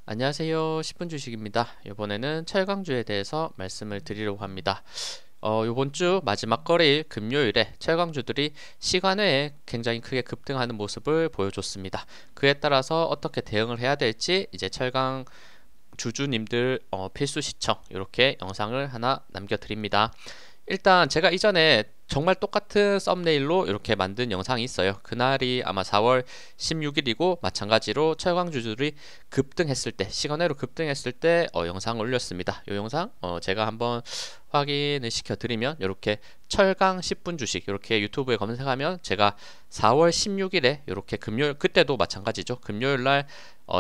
안녕하세요. 10분 주식입니다. 이번에는 철강주에 대해서 말씀을 드리려고 합니다. 이번 주 마지막 거래일 금요일에 철강주들이 시간외에 굉장히 크게 급등하는 모습을 보여줬습니다. 그에 따라서 어떻게 대응을 해야 될지 이제 철강 주주님들 필수 시청 이렇게 영상을 하나 남겨드립니다. 일단 제가 이전에 정말 똑같은 썸네일로 이렇게 만든 영상이 있어요. 그날이 아마 4월 16일이고 마찬가지로 철강주주들이 급등했을 때, 시간외로 급등했을 때 영상을 올렸습니다. 이 영상 제가 한번 확인을 시켜드리면 이렇게 철강 10분 주식 이렇게 유튜브에 검색하면 제가 4월 16일에 이렇게 금요일, 그때도 마찬가지죠. 금요일날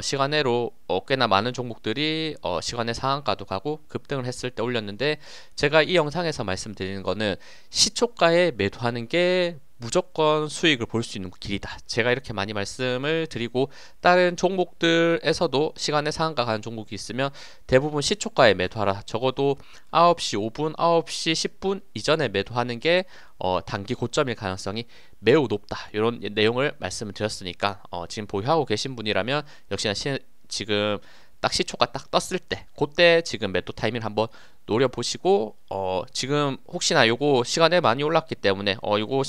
시간외로 꽤나 많은 종목들이 시간외 상한가도 가고 급등을 했을 때 올렸는데, 제가 이 영상에서 말씀드리는 거는 시초가에 매도하는 게 무조건 수익을 볼 수 있는 길이다, 제가 이렇게 많이 말씀을 드리고, 다른 종목들에서도 시간에 상한가 가는 종목이 있으면 대부분 시초가에 매도하라, 적어도 9시 5분, 9시 10분 이전에 매도하는 게 단기 고점일 가능성이 매우 높다, 이런 내용을 말씀을 드렸으니까 지금 보유하고 계신 분이라면 역시나 지금 딱 시초가 딱 떴을 때 그때 지금 매도 타이밍을 한번 노려보시고, 지금 혹시나 요거 시간에 많이 올랐기 때문에 요거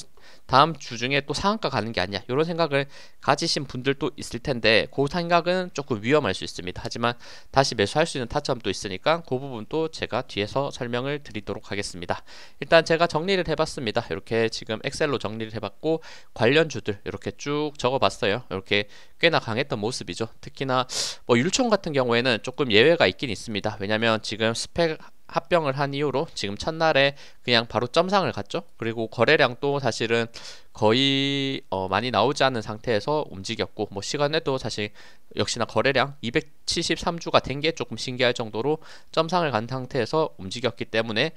다음 주 중에 또 상한가 가는 게 아니야, 이런 생각을 가지신 분들도 있을 텐데 그 생각은 조금 위험할 수 있습니다. 하지만 다시 매수할 수 있는 타점도 있으니까 그 부분도 제가 뒤에서 설명을 드리도록 하겠습니다. 일단 제가 정리를 해봤습니다. 이렇게 지금 엑셀로 정리를 해봤고 관련주들 이렇게 쭉 적어봤어요. 이렇게 꽤나 강했던 모습이죠. 특히나 뭐 율촌 같은 경우에는 조금 예외가 있긴 있습니다. 왜냐면 지금 스펙 합병을 한 이후로 지금 첫날에 그냥 바로 점상을 갔죠. 그리고 거래량도 사실은 거의 많이 나오지 않은 상태에서 움직였고, 뭐 시간에도 사실 역시나 거래량 273주가 된 게 조금 신기할 정도로 점상을 간 상태에서 움직였기 때문에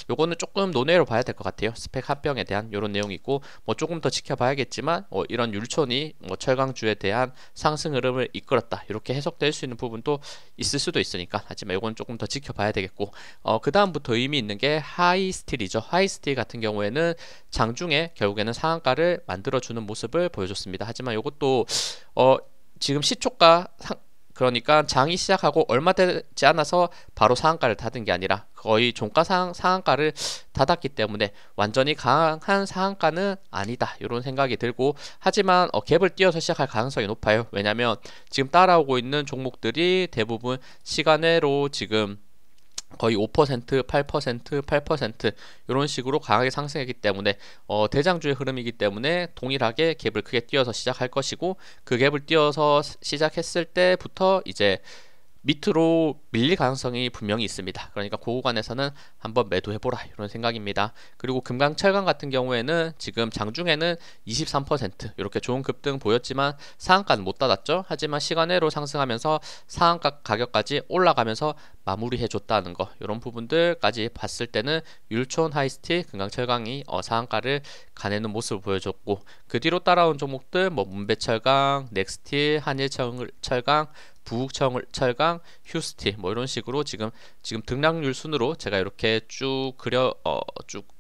요거는 조금 논외로 봐야 될 것 같아요. 스펙 합병에 대한 이런 내용이 있고, 뭐 조금 더 지켜봐야겠지만 이런 율촌이 뭐 철강주에 대한 상승 흐름을 이끌었다, 이렇게 해석될 수 있는 부분도 있을 수도 있으니까, 하지만 이건 조금 더 지켜봐야 되겠고, 그 다음부터 의미 있는 게 하이스틸이죠. 하이스틸 같은 경우에는 장중에 결국에는 상한가를 만들어주는 모습을 보여줬습니다. 하지만 이것도 지금 시초가 그러니까 장이 시작하고 얼마 되지 않아서 바로 상한가를 닫은 게 아니라 거의 종가 상한가를 닫았기 때문에 완전히 강한 상한가는 아니다, 이런 생각이 들고, 하지만 갭을 띄어서 시작할 가능성이 높아요. 왜냐면 지금 따라오고 있는 종목들이 대부분 시간외로 지금 거의 5%, 8%, 8% 이런 식으로 강하게 상승했기 때문에 대장주의 흐름이기 때문에 동일하게 갭을 크게 띄어서 시작할 것이고, 그 갭을 띄어서 시작했을 때부터 이제 밑으로 밀릴 가능성이 분명히 있습니다. 그러니까 그 구간에서는 한번 매도해보라, 이런 생각입니다. 그리고 금강철강 같은 경우에는 지금 장중에는 23% 이렇게 좋은 급등 보였지만 상한가는 못 닫았죠. 하지만 시간외로 상승하면서 상한가 가격까지 올라가면서 마무리해줬다는 거, 이런 부분들까지 봤을 때는 율촌, 하이스틸, 금강철강이 상한가를 가내는 모습을 보여줬고, 그 뒤로 따라온 종목들 뭐 문배철강, 넥스틸, 한일철강, 부국철강, 휴스틸 뭐 이런 식으로 지금 등락률 순으로 제가 이렇게 쭉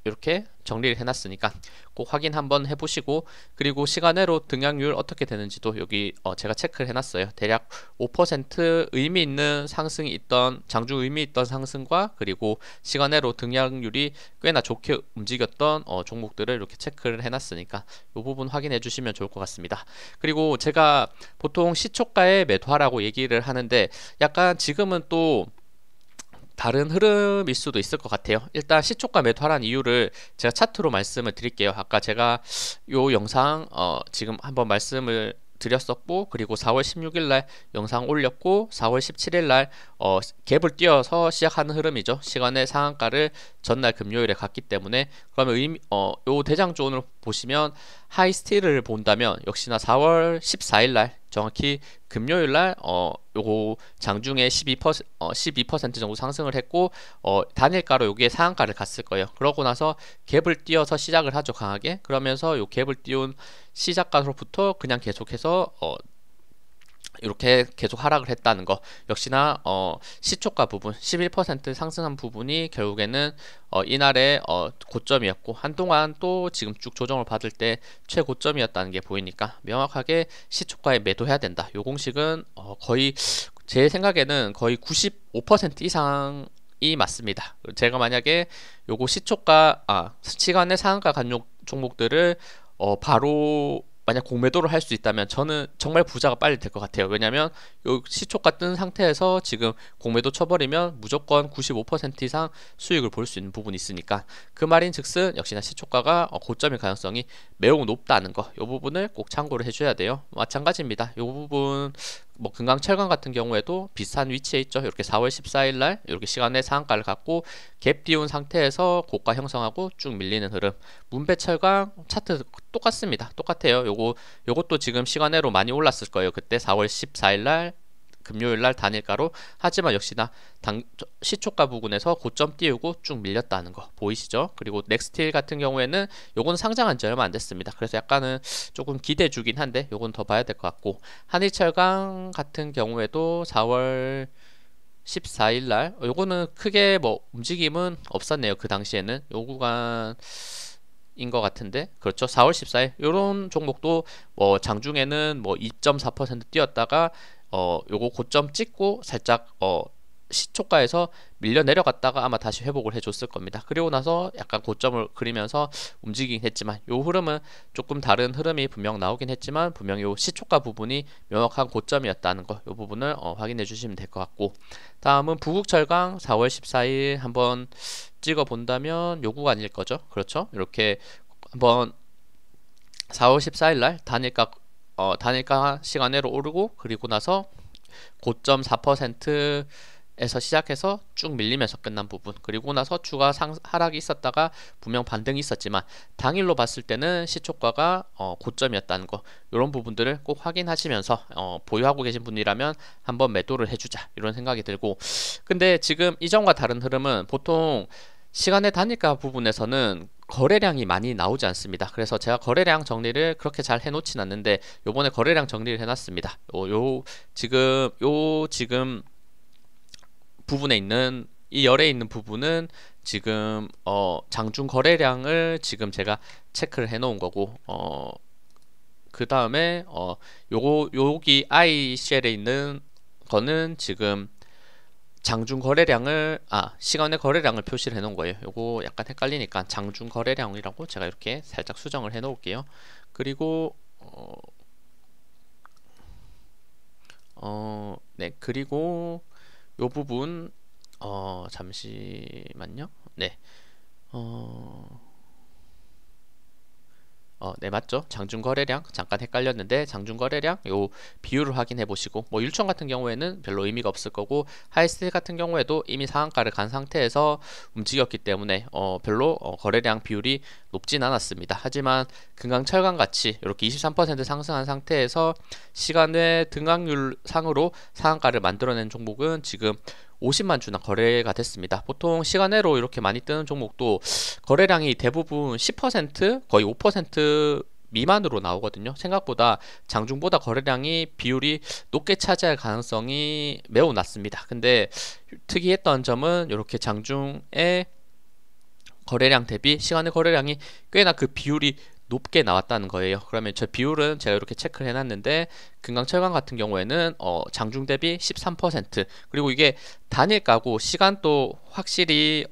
이렇게 정리를 해놨으니까 꼭 확인 한번 해보시고, 그리고 시간외로 등락률 어떻게 되는지도 여기 제가 체크를 해놨어요. 대략 5% 의미 있는 상승이 있던, 장중 의미 있던 상승과 그리고 시간외로 등락률이 꽤나 좋게 움직였던 종목들을 이렇게 체크를 해놨으니까 이 부분 확인해 주시면 좋을 것 같습니다. 그리고 제가 보통 시초가에 매도하라고 얘기를 하는데 약간 지금은 또 다른 흐름일 수도 있을 것 같아요. 일단 시초가 매도하라는 이유를 제가 차트로 말씀을 드릴게요. 아까 제가 요 영상 지금 한번 말씀을 드렸었고, 그리고 4월 16일 날 영상 올렸고 4월 17일 날 갭을 띄어서 시작하는 흐름이죠. 시간의 상한가를 전날 금요일에 갔기 때문에, 그러면 요 대장존을 보시면 하이스틸을 본다면 역시나 4월 14일 날 정확히 금요일 날 요거 장중에 12% 정도 상승을 했고 단일가로 요게 상한가를 갔을 거예요. 그러고 나서 갭을 띄어서 시작을 하죠, 강하게. 그러면서 요 갭을 띄운 시작가로부터 그냥 계속해서 이렇게 계속 하락을 했다는 거, 역시나 시초가 부분 11% 상승한 부분이 결국에는 이날의 고점이었고, 한동안 또 지금 쭉 조정을 받을 때 최고점이었다는 게 보이니까 명확하게 시초가에 매도해야 된다. 요 공식은 거의 제 생각에는 거의 95% 이상이 맞습니다. 제가 만약에 요거 시간의 상한가 간 종목들을 바로 만약 공매도를 할 수 있다면 저는 정말 부자가 빨리 될 것 같아요. 왜냐면 요 시초가 뜬 상태에서 지금 공매도 쳐버리면 무조건 95% 이상 수익을 볼 수 있는 부분이 있으니까, 그 말인 즉슨 역시나 시초가가 고점일 가능성이 매우 높다는 거, 요 부분을 꼭 참고를 해줘야 돼요. 마찬가지입니다. 요 부분 뭐 금강 철강 같은 경우에도 비슷한 위치에 있죠. 이렇게 4월 14일 날 이렇게 시간의 상한가를 갖고 갭 띄운 상태에서 고가 형성하고 쭉 밀리는 흐름. 문배 철강 차트 똑같습니다. 똑같아요. 요것도 지금 시간외로 많이 올랐을 거예요. 그때 4월 14일 날 금요일 날 단일가로. 하지만 역시나 시초가 부근에서 고점 띄우고 쭉 밀렸다는 거 보이시죠? 그리고 넥스틸 같은 경우에는 요건 상장한 지 얼마 안 됐습니다. 그래서 약간은 조금 기대 주긴 한데 요건 더 봐야 될 것 같고, 한일철강 같은 경우에도 4월 14일 날 요거는 크게 뭐 움직임은 없었네요. 그 당시에는 요 구간 인 것 같은데, 그렇죠. 4월 14일 요런 종목도 뭐 장중에는 뭐 2.4% 뛰었다가 요거 고점 찍고 살짝 시초가에서 밀려 내려갔다가 아마 다시 회복을 해줬을 겁니다. 그리고 나서 약간 고점을 그리면서 움직이긴 했지만, 요 흐름은 조금 다른 흐름이 분명 나오긴 했지만 분명 요 시초가 부분이 명확한 고점이었다는 거, 요 부분을 확인해 주시면 될 것 같고, 다음은 부국철강 4월 14일 한번 찍어 본다면 요 구간일 거죠. 그렇죠. 이렇게 한번 4월 14일 날 단일가 시간으로 오르고, 그리고 나서 고점 4%에서 시작해서 쭉 밀리면서 끝난 부분, 그리고 나서 추가 하락이 있었다가 분명 반등이 있었지만 당일로 봤을 때는 시초가가 고점이었다는 거, 이런 부분들을 꼭 확인하시면서 보유하고 계신 분이라면 한번 매도를 해주자, 이런 생각이 들고. 근데 지금 이전과 다른 흐름은 보통 시간의 단일가 부분에서는 거래량이 많이 나오지 않습니다. 그래서 제가 거래량 정리를 그렇게 잘 해놓진 않는데 요번에 거래량 정리를 해놨습니다. 지금 부분에 있는 이 열에 있는 부분은 지금 장중 거래량을 지금 제가 체크를 해놓은 거고, 그 다음에 여기 iShare에 있는 거는 지금 장중 거래량을 시간의 거래량을 표시를 해 놓은 거예요. 요거 약간 헷갈리니까 장중 거래량이라고 제가 이렇게 살짝 수정을 해 놓을게요. 그리고 네, 그리고 요 부분 잠시만요. 네. 네, 맞죠. 장중 거래량 잠깐 헷갈렸는데, 장중 거래량 요 비율을 확인해 보시고, 뭐 율청 같은 경우에는 별로 의미가 없을 거고, 하이스틸 같은 경우에도 이미 상한가를 간 상태에서 움직였기 때문에 별로 거래량 비율이 높진 않았습니다. 하지만 금강 철강 같이 이렇게 23% 상승한 상태에서 시간의 등락률 상으로 상한가를 만들어낸 종목은 지금 50만 주나 거래가 됐습니다. 보통 시간외로 이렇게 많이 뜨는 종목도 거래량이 대부분 10% 거의 5% 미만으로 나오거든요. 생각보다 장중보다 거래량이 비율이 높게 차지할 가능성이 매우 낮습니다. 근데 특이했던 점은 이렇게 장중의 거래량 대비 시간의 거래량이 꽤나 그 비율이 높게 나왔다는 거예요. 그러면 저 비율은 제가 이렇게 체크를 해놨는데, 금강철강 같은 경우에는 장중 대비 13%, 그리고 이게 단일가고 시간도 확실히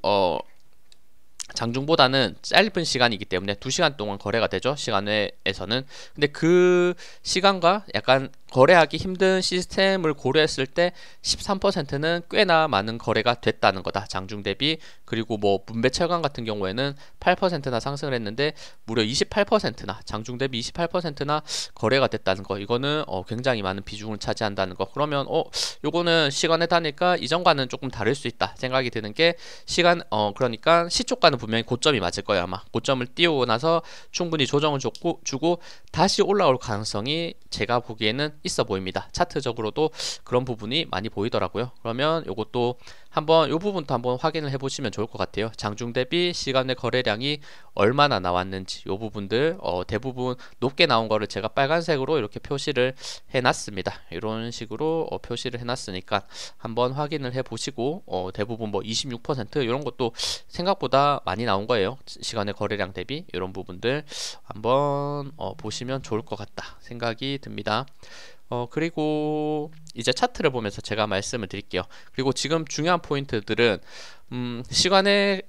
장중보다는 짧은 시간이기 때문에 2시간 동안 거래가 되죠. 시간외에서는. 근데 그 시간과 약간 거래하기 힘든 시스템을 고려했을 때 13%는 꽤나 많은 거래가 됐다는 거다, 장중 대비. 그리고 뭐 문배철강 같은 경우에는 8%나 상승을 했는데 무려 28%나 장중 대비 28%나 거래가 됐다는 거, 이거는 굉장히 많은 비중을 차지한다는 거. 그러면 요거는 시간에 다니까 이전과는 조금 다를 수 있다 생각이 드는 게, 그러니까 시초가는 분명히 고점이 맞을 거예요. 아마 고점을 띄우고 나서 충분히 조정을 주고 다시 올라올 가능성이 제가 보기에는 있어 보입니다. 차트적으로도 그런 부분이 많이 보이더라고요. 그러면 요것도 한번 요 부분도 한번 확인을 해 보시면 좋을 것 같아요. 장중 대비 시간의 거래량이 얼마나 나왔는지, 요 부분들 대부분 높게 나온 거를 제가 빨간색으로 이렇게 표시를 해 놨습니다. 이런 식으로 표시를 해 놨으니까 한번 확인을 해 보시고, 대부분 뭐 26% 이런 것도 생각보다 많이 나온 거예요. 시간의 거래량 대비 이런 부분들 한번 보시면 좋을 것 같다 생각이 듭니다. 그리고 이제 차트를 보면서 제가 말씀을 드릴게요. 그리고 지금 중요한 포인트들은 시간에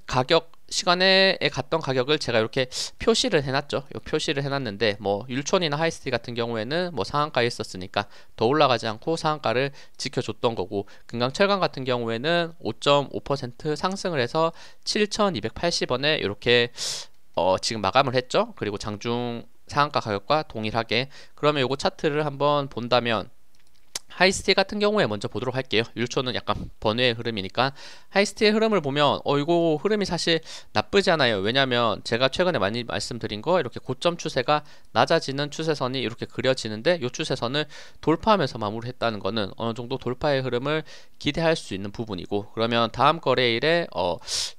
갔던 가격을 제가 이렇게 표시를 해놨죠. 요 표시를 해놨는데 뭐 율촌이나 하이스티 같은 경우에는 뭐 상한가에 있었으니까 더 올라가지 않고 상한가를 지켜줬던 거고, 금강철강 같은 경우에는 5.5% 상승을 해서 7,280원에 이렇게 지금 마감을 했죠. 그리고 장중 상한가 가격과 동일하게. 그러면 요거 차트를 한번 본다면 하이스티 같은 경우에 먼저 보도록 할게요. 율초는 약간 번외의 흐름이니까 하이스티의 흐름을 보면 이거 흐름이 사실 나쁘지 않아요. 왜냐면 제가 최근에 많이 말씀드린 거, 이렇게 고점 추세가 낮아지는 추세선이 이렇게 그려지는데 이 추세선을 돌파하면서 마무리했다는 거는 어느 정도 돌파의 흐름을 기대할 수 있는 부분이고, 그러면 다음 거래일에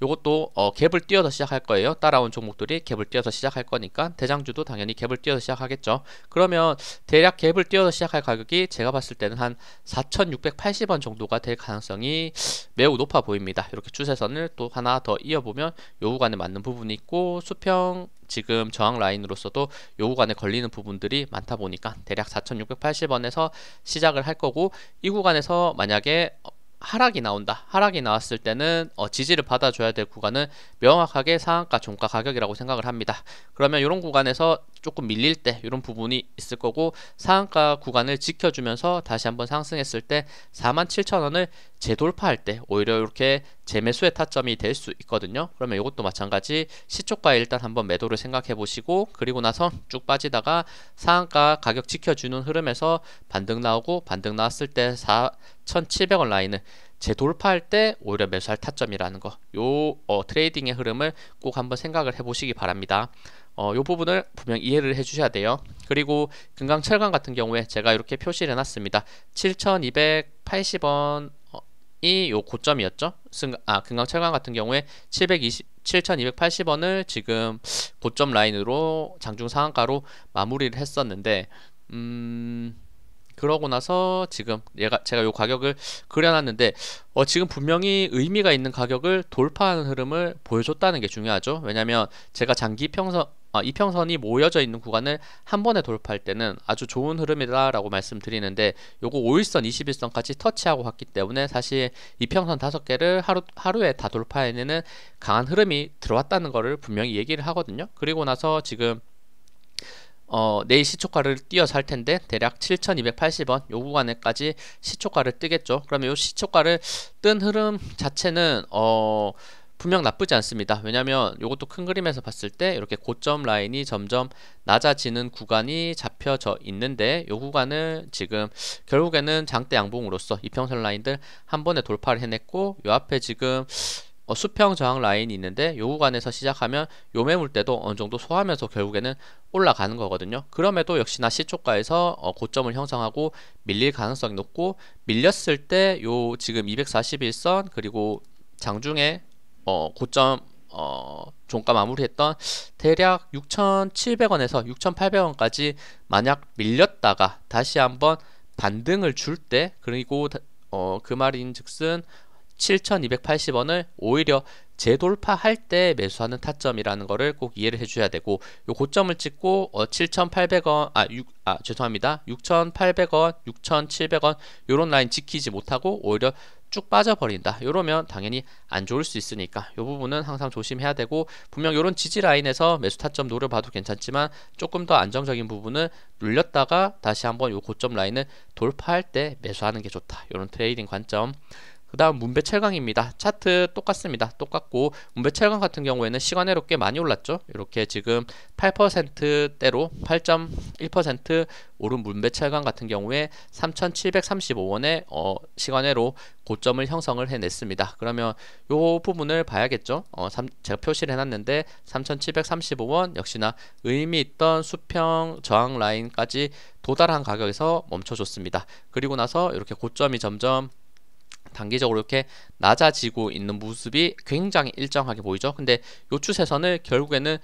요것도 갭을 띄어서 시작할 거예요. 따라온 종목들이 갭을 띄어서 시작할 거니까 대장주도 당연히 갭을 띄어서 시작하겠죠. 그러면 대략 갭을 띄어서 시작할 가격이 제가 봤을 때는 한 4,680원 정도가 될 가능성이 매우 높아 보입니다. 이렇게 추세선을 또 하나 더 이어보면 요 구간에 맞는 부분이 있고, 수평 지금 저항 라인으로서도 요 구간에 걸리는 부분들이 많다 보니까 대략 4,680원에서 시작을 할 거고, 이 구간에서 만약에 하락이 나온다. 하락이 나왔을 때는 지지를 받아줘야 될 구간은 명확하게 상한가 종가 가격이라고 생각을 합니다. 그러면 이런 구간에서 조금 밀릴 때 이런 부분이 있을 거고, 상한가 구간을 지켜주면서 다시 한번 상승했을 때 47,000원을 재돌파할 때 오히려 이렇게 재매수의 타점이 될 수 있거든요. 그러면 이것도 마찬가지 시초가에 일단 한번 매도를 생각해 보시고, 그리고 나서 쭉 빠지다가 상한가 가격 지켜주는 흐름에서 반등 나오고, 반등 나왔을 때 4,700원 라인을 재돌파할 때 오히려 매수할 타점이라는 거, 요 트레이딩의 흐름을 꼭 한번 생각을 해 보시기 바랍니다. 요 부분을 분명 이해를 해 주셔야 돼요. 그리고 금강철강 같은 경우에 제가 이렇게 표시를 해놨습니다. 7,280원 이 요 고점이었죠. 금강철강 같은 경우에 7,280원을 지금 고점 라인으로 장중 상한가로 마무리를 했었는데, 그러고 나서 지금 제가 요 가격을 그려놨는데 지금 분명히 의미가 있는 가격을 돌파하는 흐름을 보여줬다는 게 중요하죠. 왜냐면 제가 장기 이평선이 모여져 있는 구간을 한 번에 돌파할 때는 아주 좋은 흐름이다 라고 말씀드리는데, 요거 5일선 21선까지 터치하고 갔기 때문에 사실 이평선 5개를 하루에 다 돌파해내는 강한 흐름이 들어왔다는 거를 분명히 얘기를 하거든요. 그리고 나서 지금 내일 시초가를 띄어서 할 텐데 대략 7,280원 요 구간에까지 시초가를 뜨겠죠. 그러면 요 시초가를 뜬 흐름 자체는 분명 나쁘지 않습니다. 왜냐면 요것도 큰 그림에서 봤을 때 이렇게 고점 라인이 점점 낮아지는 구간이 잡혀져 있는데, 요 구간을 지금 결국에는 장대 양봉으로서 이평선 라인들 한 번에 돌파를 해냈고, 요 앞에 지금 수평 저항 라인이 있는데 요 구간에서 시작하면 요 매물대도 어느 정도 소화하면서 결국에는 올라가는 거거든요. 그럼에도 역시나 시초가에서 고점을 형성하고 밀릴 가능성이 높고, 밀렸을 때 요 지금 241선 그리고 장중에 고점 종가 마무리했던 대략 6,700원에서 6,800원까지 만약 밀렸다가 다시 한번 반등을 줄 때, 그리고 그 말인즉슨 7,280원을 오히려 재돌파할 때 매수하는 타점이라는 거를 꼭 이해를 해줘야 되고, 요 고점을 찍고 7,800원 죄송합니다 6,800원 6,700원 요런 라인 지키지 못하고 오히려 쭉 빠져버린다, 이러면 당연히 안 좋을 수 있으니까 이 부분은 항상 조심해야 되고, 분명 이런 지지 라인에서 매수 타점 노려봐도 괜찮지만 조금 더 안정적인 부분은 눌렸다가 다시 한번 이 고점 라인을 돌파할 때 매수하는 게 좋다, 이런 트레이딩 관점. 그 다음 문배철강입니다. 차트 똑같습니다. 똑같고, 문배철강 같은 경우에는 시간외로 꽤 많이 올랐죠. 이렇게 지금 8%대로 8.1% 오른 문배철강 같은 경우에 3,735원에 시간외로 고점을 형성을 해냈습니다. 그러면 요 부분을 봐야겠죠. 제가 표시를 해놨는데 3,735원 역시나 의미 있던 수평 저항 라인까지 도달한 가격에서 멈춰줬습니다. 그리고 나서 이렇게 고점이 점점 단기적으로 이렇게 낮아지고 있는 모습이 굉장히 일정하게 보이죠. 근데 요 추세선을 결국에는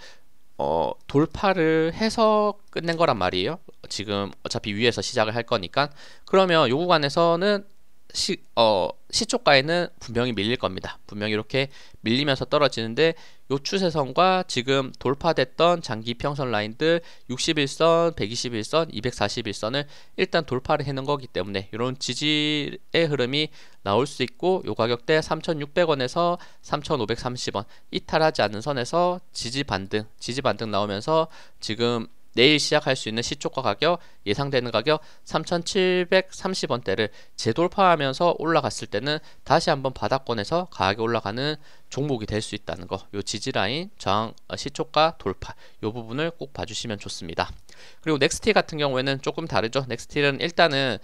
돌파를 해서 끝낸 거란 말이에요. 지금 어차피 위에서 시작을 할 거니까. 그러면 요 구간에서는 시초가에는 분명히 밀릴 겁니다. 분명히 이렇게 밀리면서 떨어지는데 요 추세선과 지금 돌파됐던 장기 평선 라인들 61선, 121선, 241선을 일단 돌파를 해놓은 거기 때문에 이런 지지의 흐름이 나올 수 있고 요 가격대 3,600원에서 3,530원 이탈하지 않는 선에서 지지 반등 나오면서 지금 내일 시작할 수 있는 시초가 가격 예상되는 가격 3,730원대를 재돌파하면서 올라갔을 때는 다시 한번 바닥권에서 강하게 올라가는 종목이 될 수 있다는 거, 요 지지라인 저항 시초가 돌파 요 부분을 꼭 봐주시면 좋습니다. 그리고 넥스티 같은 경우에는 조금 다르죠. 넥스티는 일단은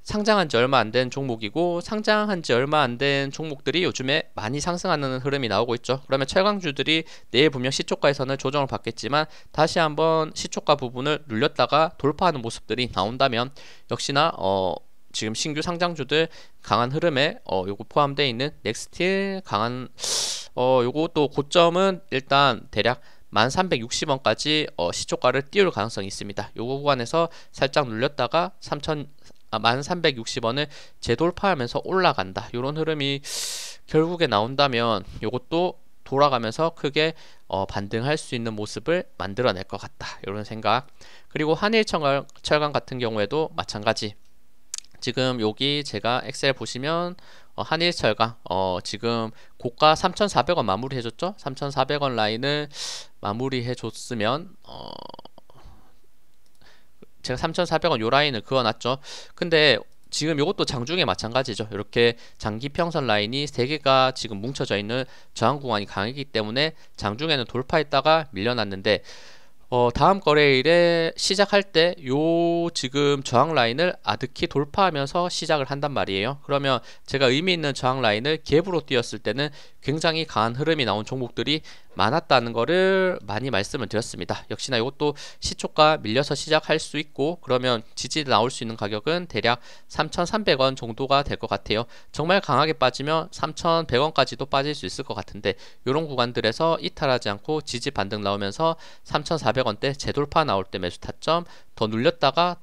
상장한 지 얼마 안 된 종목이고 상장한 지 얼마 안 된 종목들이 요즘에 많이 상승하는 흐름이 나오고 있죠. 그러면 최강주들이 내일 분명 시초가에서는 조정을 받겠지만 다시 한번 시초가 부분을 눌렸다가 돌파하는 모습들이 나온다면 역시나 지금 신규 상장주들 강한 흐름에 요거 포함되어 있는 넥스틸 강한 요것도 고점은 일단 대략 1360원까지 시초가를 띄울 가능성이 있습니다. 요거 구간에서 살짝 눌렸다가 1360원을 재돌파하면서 올라간다. 요런 흐름이 결국에 나온다면 요것도 돌아가면서 크게 반등할 수 있는 모습을 만들어낼 것 같다. 이런 생각. 그리고 한일철강 같은 경우에도 마찬가지. 지금 여기 제가 엑셀 보시면 한일철강 지금 고가 3,400원 마무리 해줬죠. 3,400원 라인을 마무리 해줬으면 제가 3,400원 요 라인을 그어놨죠. 근데 지금 이것도 장중에 마찬가지죠. 이렇게 장기 평선 라인이 3개가 지금 뭉쳐져 있는 저항 구간이 강하기 때문에 장중에는 돌파했다가 밀려났는데 다음 거래일에 시작할 때 요 지금 저항 라인을 아득히 돌파하면서 시작을 한단 말이에요. 그러면 제가 의미 있는 저항 라인을 갭으로 띄었을 때는 굉장히 강한 흐름이 나온 종목들이 많았다는 거를 많이 말씀을 드렸습니다. 역시나 이것도 시초가 밀려서 시작할 수 있고 그러면 지지 나올 수 있는 가격은 대략 3,300원 정도가 될 것 같아요. 정말 강하게 빠지면 3,100원까지도 빠질 수 있을 것 같은데 이런 구간들에서 이탈하지 않고 지지 반등 나오면서 3,400원대 재돌파 나올 때 매수 타점 더 눌렸다가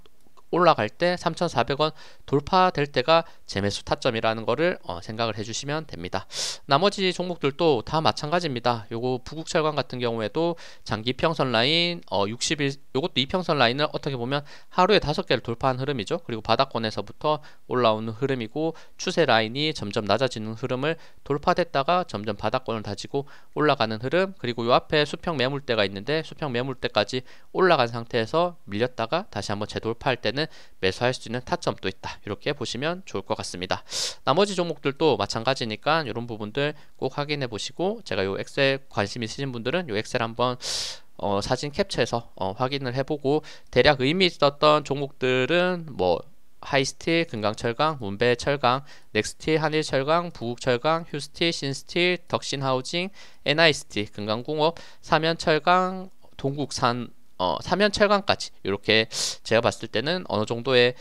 올라갈 때 3,400원 돌파될 때가 재매수 타점이라는 거를 생각을 해주시면 됩니다. 나머지 종목들도 다 마찬가지입니다. 요거 부국철강 같은 경우에도 장기 평선 라인 60일 요것도 이평선 라인을 어떻게 보면 하루에 5개를 돌파한 흐름이죠. 그리고 바닥권에서부터 올라오는 흐름이고 추세 라인이 점점 낮아지는 흐름을 돌파됐다가 점점 바닥권을 다지고 올라가는 흐름, 그리고 요 앞에 수평 매물대가 있는데 수평 매물대까지 올라간 상태에서 밀렸다가 다시 한번 재돌파할 때는 매수할 수 있는 타점도 있다. 이렇게 보시면 좋을 것 같습니다. 나머지 종목들도 마찬가지니까 이런 부분들 꼭 확인해 보시고 제가 요 엑셀 관심 있으신 분들은 요 엑셀 한번 사진 캡처해서 확인을 해보고 대략 의미 있었던 종목들은 뭐 하이스틸, 금강철강, 문배철강, 넥스틸, 한일철강, 부국철강, 휴스틸, 신스틸, 덕신하우징, NI스틸, 금강공업, 삼연철강, 동국산 삼연철강까지 이렇게 제가 봤을 때는 어느 정도의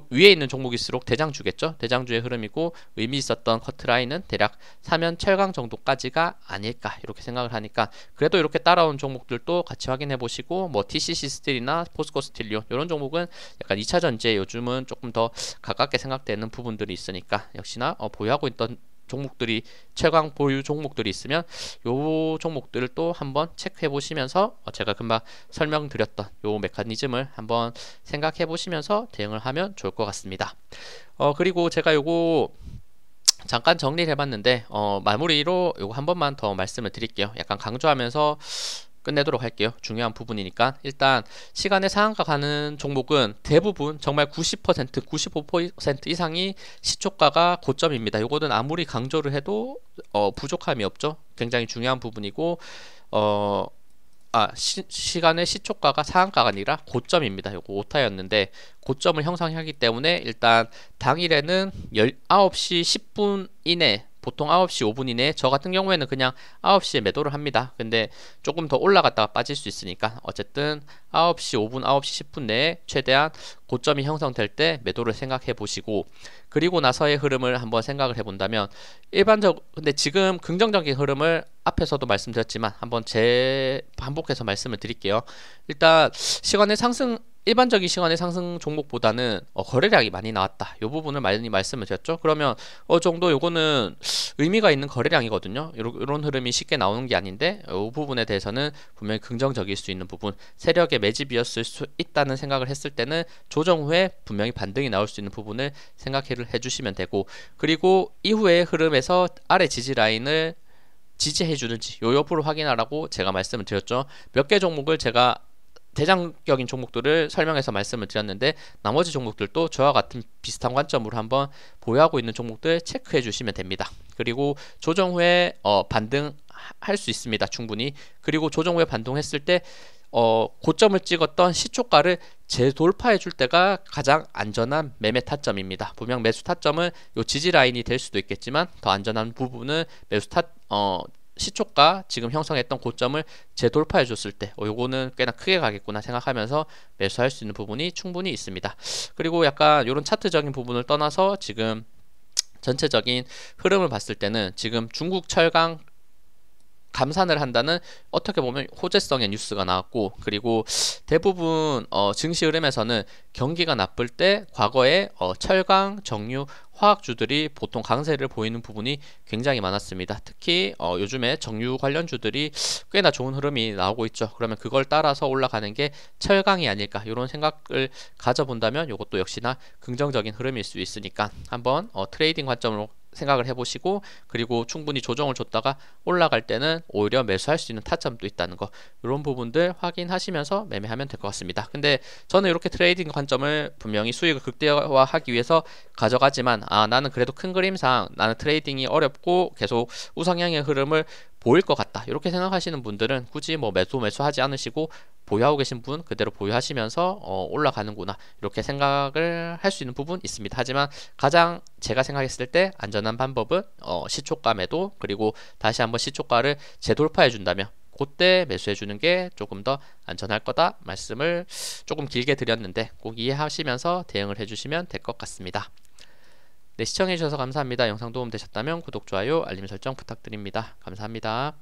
위에 있는 종목일수록 대장주겠죠. 대장주의 흐름이고 의미 있었던 커트라인은 대략 삼연철강 정도까지가 아닐까 이렇게 생각을 하니까 그래도 이렇게 따라온 종목들도 같이 확인해 보시고 뭐 TCC 스틸이나 포스코 스틸리온 이런 종목은 약간 2차 전지에 요즘은 조금 더 가깝게 생각되는 부분들이 있으니까 역시나 보유하고 있던 종목들이 최강 보유 종목들이 있으면 요 종목들을 또 한번 체크해 보시면서 제가 금방 설명드렸던 요 메커니즘을 한번 생각해 보시면서 대응을 하면 좋을 것 같습니다. 그리고 제가 요거 잠깐 정리를 해봤는데 마무리로 요거 한 번만 더 말씀을 드릴게요. 약간 강조하면서 끝내도록 할게요. 중요한 부분이니까. 일단 시간의 상한가 가는 종목은 대부분 정말 90%, 95% 이상이 시초가가 고점입니다. 요거는 아무리 강조를 해도 부족함이 없죠. 굉장히 중요한 부분이고 시간의 시초가가 상한가가 아니라 고점입니다. 요거 오타였는데 고점을 형성하기 때문에 일단 당일에는 9시 10분 이내 보통 9시 5분 이내에 저 같은 경우에는 그냥 9시에 매도를 합니다. 근데 조금 더 올라갔다가 빠질 수 있으니까 어쨌든 9시 5분, 9시 10분 내에 최대한 고점이 형성될 때 매도를 생각해 보시고 그리고 나서의 흐름을 한번 생각을 해 본다면 근데 지금 긍정적인 흐름을 앞에서도 말씀드렸지만 한번 반복해서 말씀을 드릴게요. 일단 시간의 상승 일반적인 시간의 상승 종목보다는 거래량이 많이 나왔다. 이 부분을 많이 말씀을 드렸죠. 그러면 어느 정도 요거는 의미가 있는 거래량이거든요. 이런 흐름이 쉽게 나오는 게 아닌데 이 부분에 대해서는 분명히 긍정적일 수 있는 부분, 세력의 매집이었을 수 있다는 생각을 했을 때는 조정 후에 분명히 반등이 나올 수 있는 부분을 생각해 주시면 되고, 그리고 이후의 흐름에서 아래 지지 라인을 지지해 주는지 요 여부를 확인하라고 제가 말씀을 드렸죠. 몇 개 종목을 제가 대장격인 종목들을 설명해서 말씀을 드렸는데, 나머지 종목들도 저와 같은 비슷한 관점으로 한번 보유하고 있는 종목들 체크해 주시면 됩니다. 그리고 조정 후에 반등할 수 있습니다. 충분히. 그리고 조정 후에 반등했을 때 고점을 찍었던 시초가를 재돌파해 줄 때가 가장 안전한 매매 타점입니다. 분명 매수 타점은 요 지지 라인이 될 수도 있겠지만, 더 안전한 부분은 시초가 지금 형성했던 고점을 재돌파해 줬을 때 요거는 꽤나 크게 가겠구나 생각하면서 매수할 수 있는 부분이 충분히 있습니다. 그리고 약간 이런 차트적인 부분을 떠나서 지금 전체적인 흐름을 봤을 때는 지금 중국 철강 감산을 한다는 어떻게 보면 호재성의 뉴스가 나왔고, 그리고 대부분 증시 흐름에서는 경기가 나쁠 때 과거에 철강, 정유, 화학주들이 보통 강세를 보이는 부분이 굉장히 많았습니다. 특히 요즘에 정유 관련주들이 꽤나 좋은 흐름이 나오고 있죠. 그러면 그걸 따라서 올라가는 게 철강이 아닐까, 이런 생각을 가져본다면 이것도 역시나 긍정적인 흐름일 수 있으니까 한번 트레이딩 관점으로 생각을 해보시고, 그리고 충분히 조정을 줬다가 올라갈 때는 오히려 매수할 수 있는 타점도 있다는 거, 이런 부분들 확인하시면서 매매하면 될 것 같습니다. 근데 저는 이렇게 트레이딩 관점을 분명히 수익을 극대화하기 위해서 가져가지만, 나는 그래도 큰 그림상 나는 트레이딩이 어렵고 계속 우상향의 흐름을 보일 것 같다, 이렇게 생각하시는 분들은 굳이 뭐 매수하지 않으시고 보유하고 계신 분 그대로 보유하시면서 올라가는구나, 이렇게 생각을 할 수 있는 부분 있습니다. 하지만 가장 제가 생각했을 때 안전한 방법은 시초가 매도, 그리고 다시 한번 시초가를 재돌파해 준다면 그때 매수해 주는 게 조금 더 안전할 거다 말씀을 조금 길게 드렸는데, 꼭 이해하시면서 대응을 해주시면 될 것 같습니다. 네, 시청해주셔서 감사합니다. 영상 도움 되셨다면 구독, 좋아요, 알림 설정 부탁드립니다. 감사합니다.